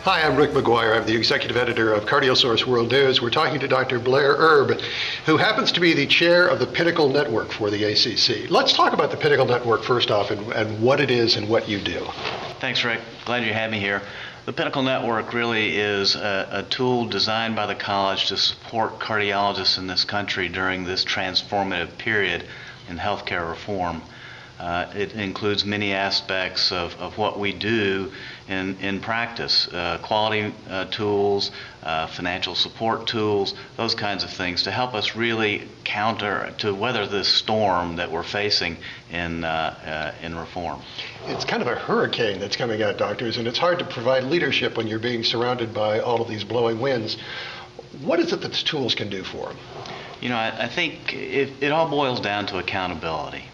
Hi, I'm Rick McGuire. I'm the executive editor of CardioSource World News. We're talking to Dr. Blair Erb, who happens to be the chair of the PINNACLE Network for the ACC. Let's talk about the PINNACLE Network first off and what it is and what you do. Thanks, Rick. Glad you had me here. The PINNACLE Network really is a tool designed by the college to support cardiologists in this country during this transformative period in healthcare reform. It includes many aspects of what we do in practice, quality tools, financial support tools, those kinds of things to help us really to weather this storm that we're facing in reform. It's kind of a hurricane that's coming at doctors, and it's hard to provide leadership when you're being surrounded by all of these blowing winds. What is it that the tools can do for them? You know, I think it all boils down to accountability.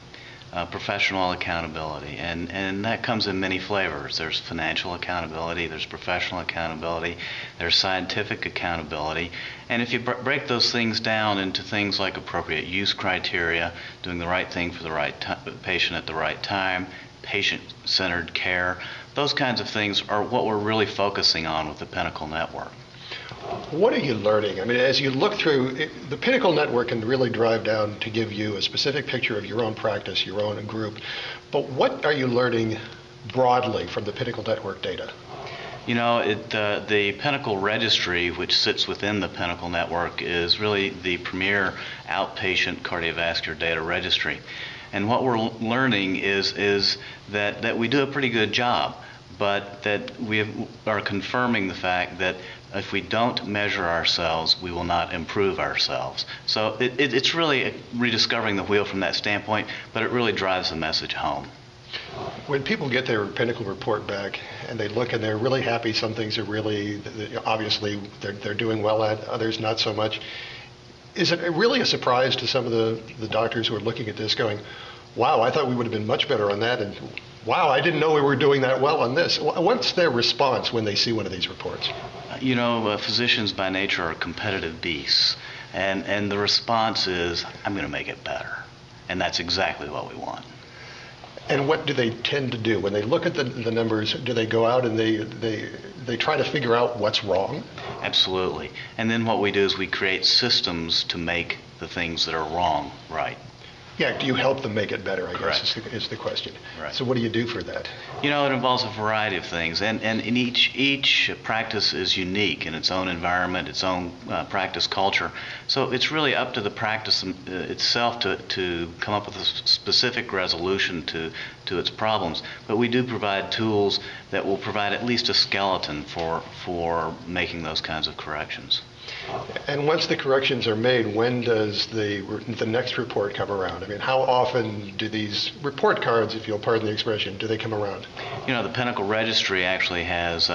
Professional accountability, and that comes in many flavors. There's financial accountability, there's professional accountability, there's scientific accountability, and if you break those things down into things like appropriate use criteria, doing the right thing for the right patient at the right time, patient-centered care, those kinds of things are what we're really focusing on with the PINNACLE Network. What are you learning? I mean, as you look through, the PINNACLE Network can really drive down to give you a specific picture of your own practice, your own group. But what are you learning broadly from the PINNACLE Network data? You know, the PINNACLE Registry, which sits within the PINNACLE Network, is really the premier outpatient cardiovascular data registry. And what we're learning is that we do a pretty good job, but that we are confirming the fact that if we don't measure ourselves, we will not improve ourselves. So it's really rediscovering the wheel from that standpoint, but it really drives the message home. When people get their PINNACLE report back and they look and they're really happy, some things are really, obviously they're doing well at, others not so much. Is it really a surprise to some of the doctors who are looking at this going, wow, I thought we would have been much better on that, and wow, I didn't know we were doing that well on this. What's their response when they see one of these reports? You know, physicians by nature are competitive beasts, and the response is, I'm going to make it better. And that's exactly what we want. And what do they tend to do? When they look at the numbers, do they go out and they try to figure out what's wrong? Absolutely. And then what we do is we create systems to make the things that are wrong right. Yeah, do you help them make it better, I Correct. guess, is the question. Right. So what do you do for that? You know, it involves a variety of things, and in each practice is unique in its own environment, its own practice culture. So it's really up to the practice itself to come up with a specific resolution to its problems. But we do provide tools that will provide at least a skeleton for making those kinds of corrections. And once the corrections are made, when does the next report come around? I mean, how often do these report cards, if you'll pardon the expression, do they come around? You know, the PINNACLE Registry actually has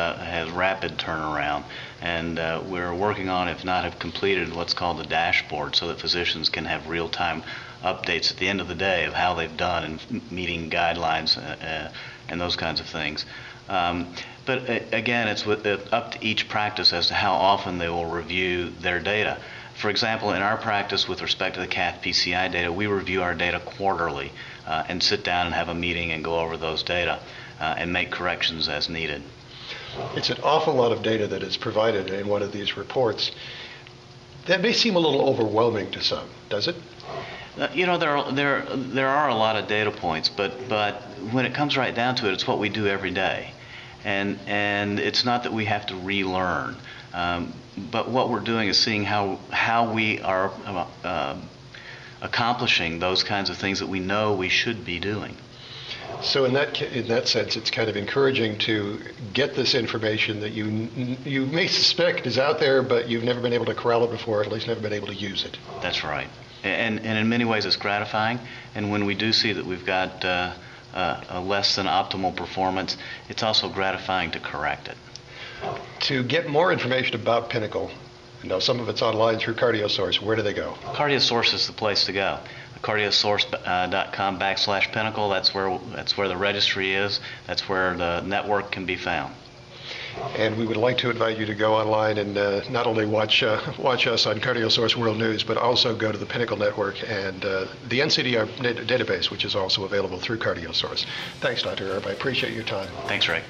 rapid turnaround, and we're working on, if not have completed, what's called the dashboard, so that physicians can have real-time updates at the end of the day of how they've done in meeting guidelines and those kinds of things. But again, it's up to each practice as to how often they will review their data. For example, in our practice with respect to the cath PCI data, we review our data quarterly and sit down and have a meeting and go over those data and make corrections as needed. It's an awful lot of data that is provided in one of these reports. That may seem a little overwhelming to some, does it? You know, there are a lot of data points, but when it comes right down to it, it's what we do every day. And it's not that we have to relearn, but what we're doing is seeing how we are accomplishing those kinds of things that we know we should be doing. So in that sense, it's kind of encouraging to get this information that you may suspect is out there, but you've never been able to corral it before, at least never been able to use it. That's right. And in many ways it's gratifying, and when we do see that we've got a less than optimal performance, it's also gratifying to correct it. To get more information about PINNACLE, I know some of it's online through CardioSource, where do they go? CardioSource is the place to go. CardioSource.com/PINNACLE, that's where the registry is, that's where the network can be found. And we would like to invite you to go online and not only watch us on CardioSource World News, but also go to the PINNACLE Network and the NCDR database, which is also available through CardioSource. Thanks, Dr. Erb. I appreciate your time. Thanks, Ray.